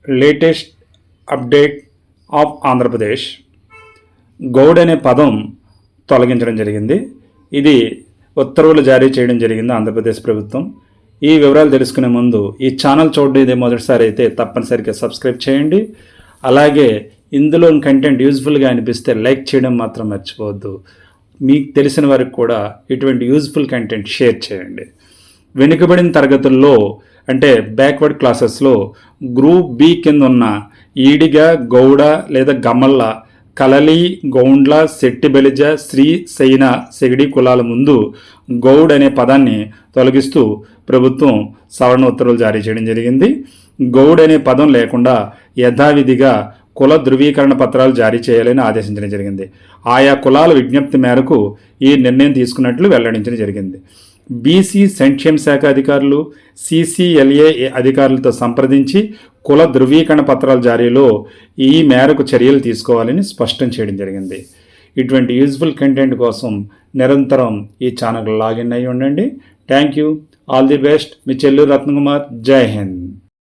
Latest update of Andhra Pradesh. Goud అనే పదం తొలగించడం జరిగింది. ఇది ఉత్తర్వులు జారీ చేయడం జరిగింది ఆంధ్రప్రదేశ్ ప్రభుత్వం. ఈ వివరాలు తెలుసుకునే ముందు ఈ ఛానల్ చూడడం ఇదే మొదటిసారి అయితే తప్పనిసరిగా సబ్స్క్రైబ్ చేయండి. అలాగే ఇందులోని కంటెంట్ యూజ్ఫుల్గా అనిపిస్తే లైక్ చేయడం మాత్రం మర్చిపోవద్దు. మీకు తెలిసిన వారికి కూడా ఇటువంటి యూజ్ఫుల్ కంటెంట్ షేర్ చేయండి. వెనుకబడిన తరగతుల్లో అంటే బ్యాక్వర్డ్ క్లాసెస్లో గ్రూప్ బి కింద ఉన్న ఈడిగ, గౌడ లేదా గమల్ల, కలలి, గౌండ్ల, శెట్టి బలిజ, శ్రీ, శైన, సెగిడి కులాల ముందు గౌడ్ అనే పదాన్ని తొలగిస్తూ ప్రభుత్వం సవరణ ఉత్తర్వులు జారీ చేయడం జరిగింది. గౌడ్ అనే పదం లేకుండా యథావిధిగా కుల ధృవీకరణ పత్రాలు జారీ చేయాలని ఆదేశించడం జరిగింది. ఆయా కులాల విజ్ఞప్తి మేరకు ఈ నిర్ణయం తీసుకున్నట్లు వెల్లడించడం జరిగింది. బీసీ సంక్షేమ శాఖ అధికారులు, CCLA అధికారులతో సంప్రదించి కుల ధృవీకరణ పత్రాల జారీలో ఈ మేరకు చర్యలు తీసుకోవాలని స్పష్టం చేయడం జరిగింది. ఇటువంటి యూజ్ఫుల్ కంటెంట్ కోసం నిరంతరం ఈ ఛానల్ లాగిన్ అయ్యి ఉండండి. Thank you. All the best. మీ చెల్లూరు రత్నకుమార్. జై హింద్.